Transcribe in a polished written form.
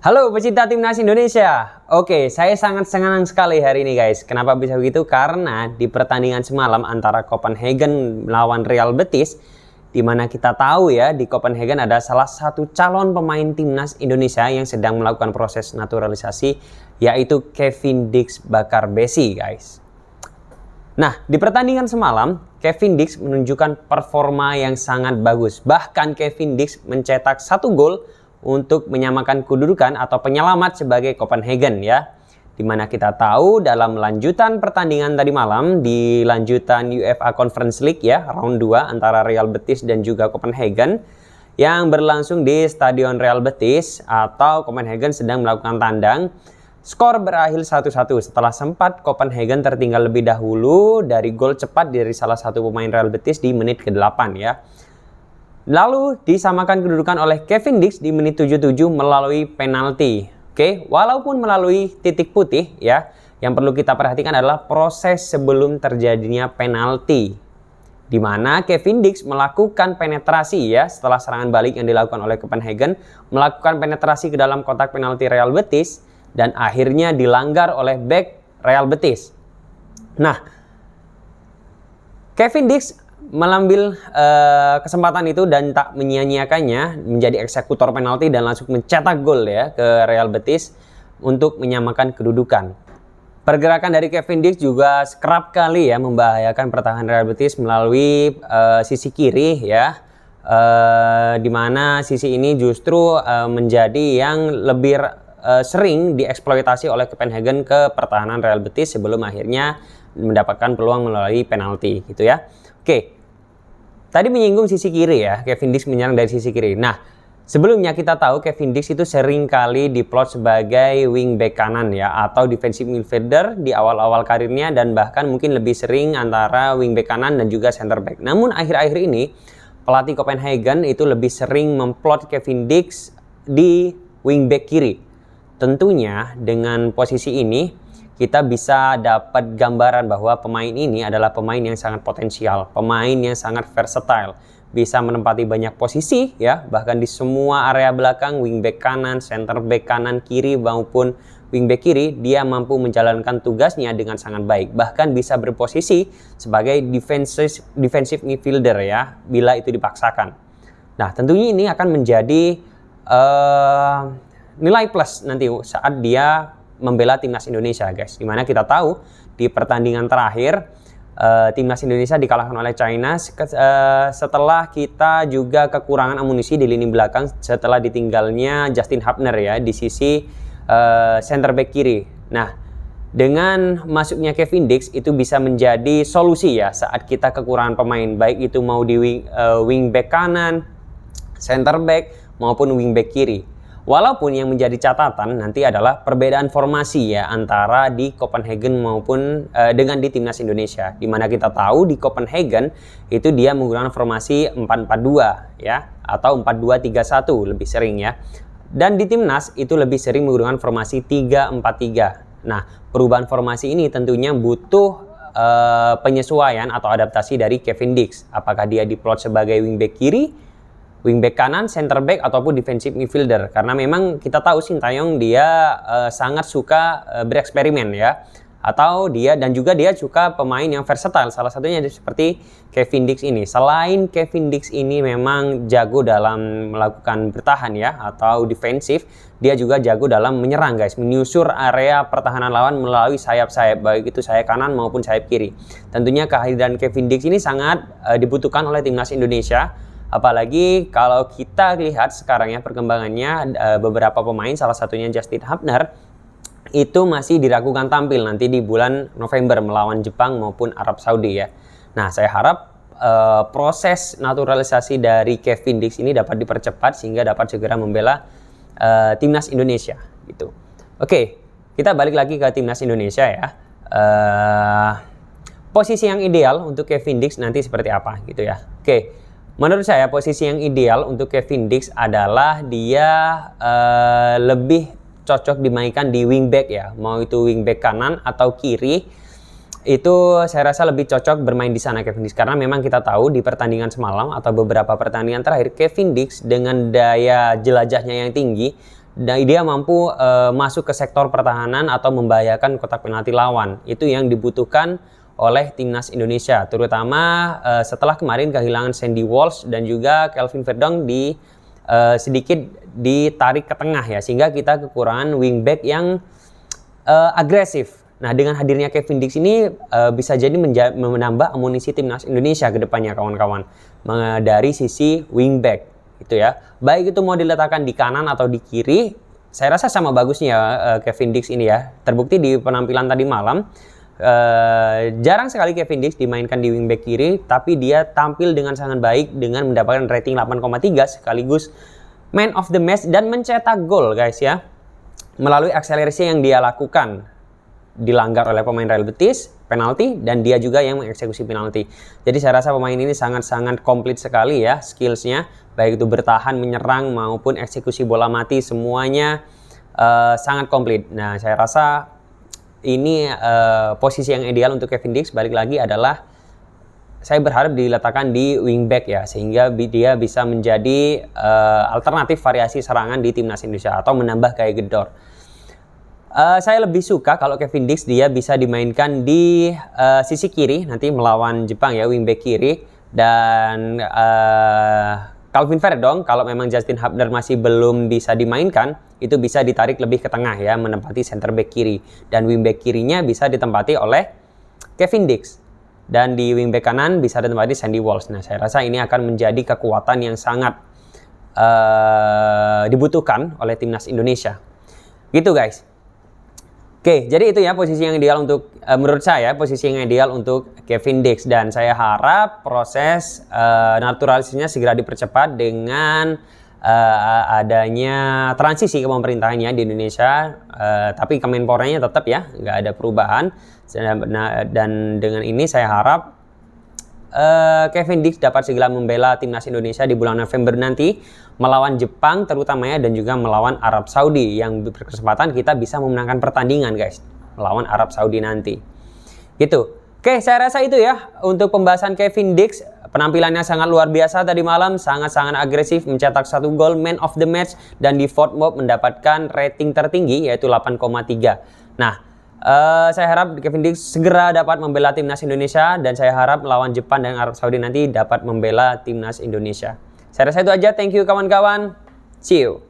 Halo pecinta timnas Indonesia. Oke, saya sangat senang sekali hari ini guys. Kenapa bisa begitu? Karena di pertandingan semalam antara Copenhagen melawan Real Betis, di mana kita tahu ya di Copenhagen ada salah satu calon pemain timnas Indonesia yang sedang melakukan proses naturalisasi, yaitu Kevin Dix Bakarbesi guys. Nah, di pertandingan semalam, Kevin Dix menunjukkan performa yang sangat bagus. Bahkan Kevin Dix mencetak 1 gol untuk menyamakan kedudukan atau penyelamat sebagai Copenhagen ya. Dimana kita tahu dalam lanjutan pertandingan tadi malam di lanjutan UEFA Conference League ya, round 2 antara Real Betis dan juga Copenhagen yang berlangsung di Stadion Real Betis atau Copenhagen sedang melakukan tandang. Skor berakhir 1-1 setelah sempat Copenhagen tertinggal lebih dahulu dari gol cepat dari salah satu pemain Real Betis di menit ke-8 ya. Lalu disamakan kedudukan oleh Kevin Dix di menit 77 melalui penalti. Oke, walaupun melalui titik putih ya, yang perlu kita perhatikan adalah proses sebelum terjadinya penalti. Di mana Kevin Dix melakukan penetrasi ya setelah serangan balik yang dilakukan oleh Copenhagen, melakukan penetrasi ke dalam kotak penalti Real Betis dan akhirnya dilanggar oleh bek Real Betis. Nah, Kevin Dix mengambil kesempatan itu dan tak menyia-nyiakannya, menjadi eksekutor penalti dan langsung mencetak gol ya ke Real Betis untuk menyamakan kedudukan. Pergerakan dari Kevin Dix juga kerap kali ya membahayakan pertahanan Real Betis melalui sisi kiri ya, di mana sisi ini justru menjadi yang lebih sering dieksploitasi oleh Copenhagen ke pertahanan Real Betis sebelum akhirnya mendapatkan peluang melalui penalti gitu ya. Oke. Tadi menyinggung sisi kiri ya, Kevin Dix menyerang dari sisi kiri. Nah, sebelumnya kita tahu Kevin Dix itu sering kali diplot sebagai wingback kanan ya, atau defensive midfielder di awal-awal karirnya dan bahkan mungkin lebih sering antara wingback kanan dan juga center back. Namun akhir-akhir ini pelatih Copenhagen itu lebih sering memplot Kevin Dix di wingback kiri. Tentunya dengan posisi ini kita bisa dapat gambaran bahwa pemain ini adalah pemain yang sangat potensial, pemain yang sangat versatile, bisa menempati banyak posisi ya, bahkan di semua area belakang, wingback kanan, center back kanan, kiri maupun wingback kiri, dia mampu menjalankan tugasnya dengan sangat baik, bahkan bisa berposisi sebagai defensive midfielder ya, bila itu dipaksakan. Nah, tentunya ini akan menjadi nilai plus nanti saat dia membela timnas Indonesia guys, dimana kita tahu di pertandingan terakhir timnas Indonesia dikalahkan oleh China setelah kita juga kekurangan amunisi di lini belakang setelah ditinggalnya Justin Hubner ya di sisi center back kiri. Nah, dengan masuknya Kevin Dix itu bisa menjadi solusi ya saat kita kekurangan pemain, baik itu mau di wingback kanan, center back maupun wingback kiri. Walaupun yang menjadi catatan nanti adalah perbedaan formasi ya antara di Copenhagen maupun dengan di timnas Indonesia. Dimana kita tahu di Copenhagen itu dia menggunakan formasi 4-4-2 ya atau 4-2-3-1 lebih sering ya. Dan di timnas itu lebih sering menggunakan formasi 3-4-3. Nah, perubahan formasi ini tentunya butuh penyesuaian atau adaptasi dari Kevin Dix. Apakah dia diplot sebagai wingback kiri, wingback kanan, center back ataupun defensive midfielder, karena memang kita tahu Sintayong dia sangat suka bereksperimen ya, atau dia suka pemain yang versatile, salah satunya seperti Kevin Dix ini. Selain Kevin Dix ini memang jago dalam melakukan bertahan ya atau defensif, dia juga jago dalam menyerang guys, menyusur area pertahanan lawan melalui sayap-sayap, baik itu sayap kanan maupun sayap kiri. Tentunya kehadiran Kevin Dix ini sangat dibutuhkan oleh timnas Indonesia. Apalagi kalau kita lihat sekarang ya perkembangannya, beberapa pemain salah satunya Justin Hubner itu masih diragukan tampil nanti di bulan November melawan Jepang maupun Arab Saudi ya. Nah, saya harap proses naturalisasi dari Kevin Dix ini dapat dipercepat sehingga dapat segera membela timnas Indonesia gitu. Oke, kita balik lagi ke timnas Indonesia ya. Posisi yang ideal untuk Kevin Dix nanti seperti apa gitu ya. Oke. Menurut saya posisi yang ideal untuk Kevin Dix adalah dia lebih cocok dimainkan di wingback ya, mau itu wingback kanan atau kiri, itu saya rasa lebih cocok bermain di sana Kevin Dix, karena memang kita tahu di pertandingan semalam atau beberapa pertandingan terakhir Kevin Dix dengan daya jelajahnya yang tinggi dan dia mampu masuk ke sektor pertahanan atau membahayakan kotak penalti lawan. Itu yang dibutuhkan oleh timnas Indonesia, terutama setelah kemarin kehilangan Sandy Walsh dan juga Kelvin Verdong sedikit ditarik ke tengah ya, sehingga kita kekurangan wingback yang agresif. Nah, dengan hadirnya Kevin Dix ini bisa jadi menambah amunisi timnas Indonesia ke depannya kawan-kawan dari sisi wingback gitu ya. Baik itu mau diletakkan di kanan atau di kiri, saya rasa sama bagusnya Kevin Dix ini ya. Terbukti di penampilan tadi malam. Jarang sekali Kevin Dix dimainkan di wingback kiri, tapi dia tampil dengan sangat baik dengan mendapatkan rating 8,3 sekaligus man of the match dan mencetak gol guys ya, melalui akselerasi yang dia lakukan, dilanggar oleh pemain Real Betis, penalti, dan dia juga yang mengeksekusi penalti. Jadi saya rasa pemain ini sangat-sangat komplit sekali ya skillsnya, baik itu bertahan, menyerang maupun eksekusi bola mati, semuanya sangat komplit. Nah, saya rasa ini posisi yang ideal untuk Kevin Dix, balik lagi adalah saya berharap diletakkan di wingback ya, sehingga dia bisa menjadi alternatif variasi serangan di timnas Indonesia atau menambah gaya gedor. Saya lebih suka kalau Kevin Dix dia bisa dimainkan di sisi kiri nanti melawan Jepang ya, wingback kiri, dan Kelvin Verdong kalau memang Justin Hubner masih belum bisa dimainkan, itu bisa ditarik lebih ke tengah ya, menempati center back kiri, dan wingback kirinya bisa ditempati oleh Kevin Dix, dan di wingback kanan bisa ditempati Sandy Walsh. Nah, saya rasa ini akan menjadi kekuatan yang sangat dibutuhkan oleh timnas Indonesia gitu guys. Oke, jadi itu ya posisi yang ideal untuk menurut saya, posisi yang ideal untuk Kevin Dix, dan saya harap proses naturalisasinya segera dipercepat dengan adanya transisi ke pemerintahannya di Indonesia, tapi Kemenporanya tetap ya, nggak ada perubahan. Dan dengan ini saya harap Kevin Dix dapat segera membela timnas Indonesia di bulan November nanti melawan Jepang terutamanya, dan juga melawan Arab Saudi, yang berkesempatan kita bisa memenangkan pertandingan guys melawan Arab Saudi nanti gitu. Oke, saya rasa itu ya untuk pembahasan Kevin Dix. Penampilannya sangat luar biasa tadi malam, sangat-sangat agresif, mencetak 1 gol, man of the match, dan di FotMob mendapatkan rating tertinggi yaitu 8,3. Nah, saya harap Kevin Dix segera dapat membela timnas Indonesia, dan saya harap melawan Jepang dan Arab Saudi nanti dapat membela timnas Indonesia. Saya rasa itu aja, thank you kawan-kawan, see you.